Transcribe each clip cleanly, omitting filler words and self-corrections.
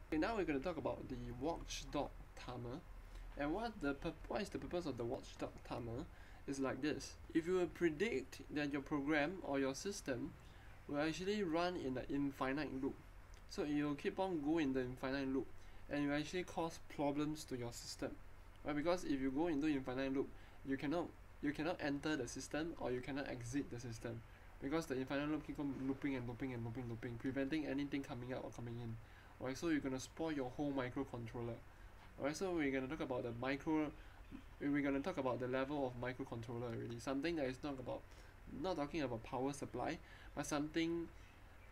Okay, now we're going to talk about the watchdog timer. And what is the purpose of the watchdog timer is like this. If you will predict that your program or your system will actually run in an infinite loop, so it will keep on going in the infinite loop, and it will actually cause problems to your system, right? Because if you go into infinite loop, you cannot enter the system, or you cannot exit the system, because the infinite loop keep on looping and looping and looping, preventing anything coming out or coming in. Alright, so you're gonna spoil your whole microcontroller. Alright, so we're gonna talk about the level of microcontroller already. Something that is not talking about power supply, but something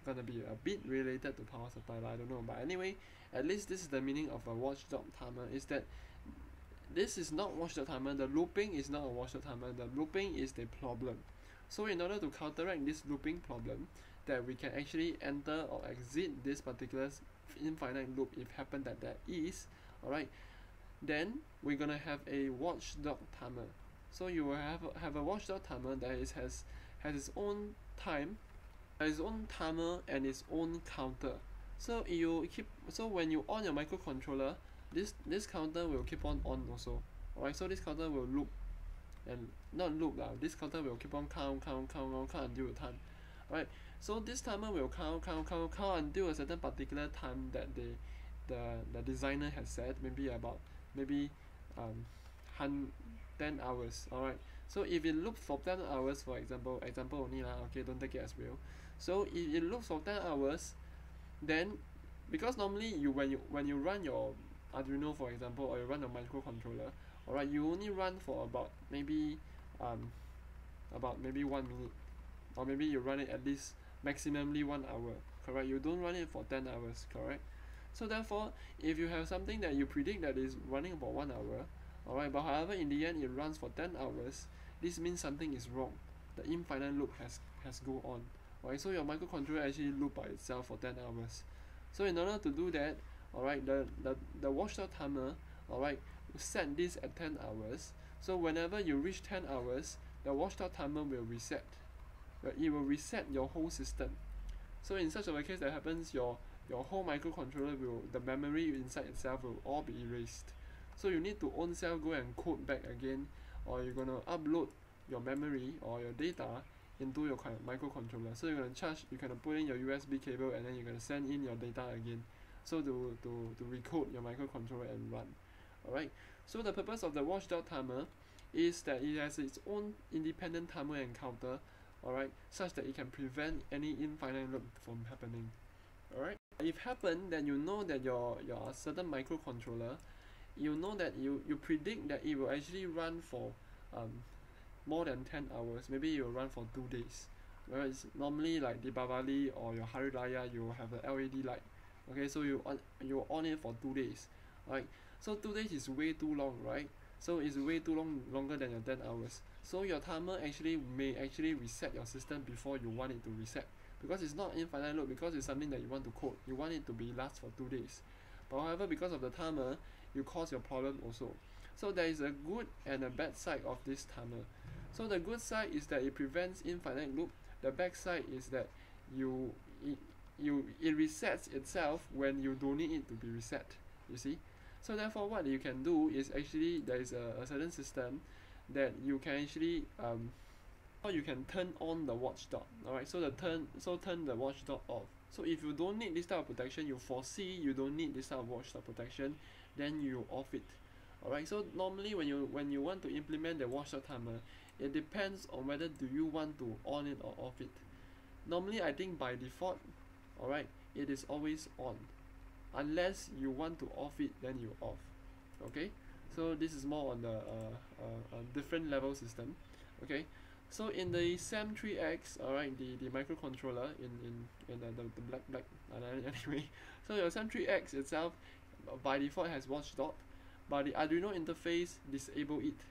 gonna be a bit related to power supply, I don't know. But anyway, at least this is the meaning of a watchdog timer, is that this is not watchdog timer. The looping is not a watchdog timer. The looping is the problem. So in order to counteract this looping problem, that we can actually enter or exit this particular infinite loop if happen that there is, alright, then we're gonna have a watchdog timer. So you will have a watchdog timer that has its own time, its own timer and its own counter. So when you on your microcontroller, this counter will keep on also. Alright, so this counter will loop, and not loop lah, this counter will keep on count until the time. Alright, so this timer will count until a certain particular time that the designer has set, maybe 10 hours. Alright, so if it loops for 10 hours, for example only lah, okay, don't take it as real. So if it loops for 10 hours, then because normally when you run your Arduino, for example, or you run a microcontroller, alright, you only run for about maybe 1 minute, or maybe you run it at least maximally 1 hour, correct? You don't run it for 10 hours, correct? So therefore, if you have something that you predict that is running for 1 hour, alright, but however in the end it runs for 10 hours, this means something is wrong. The infinite loop has go on. Alright, so your microcontroller actually loop by itself for 10 hours. So in order to do that, alright, the watchdog timer, alright, set this at 10 hours. So whenever you reach 10 hours, the watchdog timer will reset. It will reset your whole system. So in such a case that happens, your whole microcontroller the memory inside itself will all be erased. So you need to own self go and code back again, or you're gonna upload your memory or your data into your microcontroller. So you're gonna put in your USB cable, and then you're gonna send in your data again, so to recode your microcontroller and run. Alright, so the purpose of the watchdog timer is that it has its own independent timer and counter, alright, such that it can prevent any infinite loop from happening. Alright, if happen, then you know that your certain microcontroller, you know that you predict that it will actually run for more than 10 hours. Maybe it will run for 2 days. Whereas normally like Deepavali or your Hari Raya, you will have the LED light. Okay, so you on it for 2 days. Right, so 2 days is way too long, right? So it's way too longer than your 10 hours. So your timer may actually reset your system before you want it to reset, because it's not infinite loop, because it's something that you want to code. You want it to be last for 2 days. But however, because of the timer, you cause your problem also. So there is a good and a bad side of this timer. So the good side is that it prevents infinite loop. The bad side is that it resets itself when you don't need it to be reset. You see? So therefore, what you can do is actually there is a certain system that you can actually or you can turn on the watchdog. Alright, so turn the watchdog off. So if you don't need this type of protection, you foresee you don't need this type of watchdog protection, then you off it. Alright, so normally when you want to implement the watchdog timer, it depends on whether do you want to on it or off it. Normally I think by default, alright, it is always on. Unless you want to off it, then you off. Okay, so this is more on the different level system. Okay, so in the SAM3X, alright, the microcontroller in the black anyway, so your SAM3X itself by default has watchdog, but the Arduino interface disable it.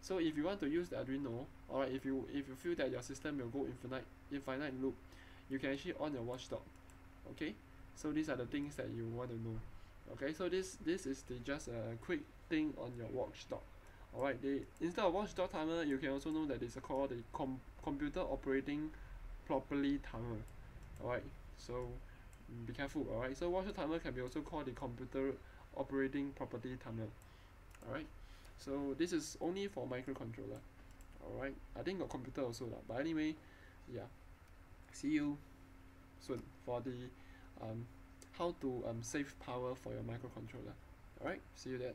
So if you want to use the Arduino, alright, if you feel that your system will go infinite loop, you can actually on your watchdog. Okay, so these are the things that you want to know. Okay, so this is just a quick thing on your watchdog. Alright, instead of watchdog timer, you can also know that it's called the computer operating properly timer. Alright, so be careful. Alright, so washer timer can be also called the computer operating property timer. Alright, so this is only for microcontroller. Alright, I think got computer also lah, but anyway, yeah, see you soon for the how to save power for your microcontroller. Alright, see you then.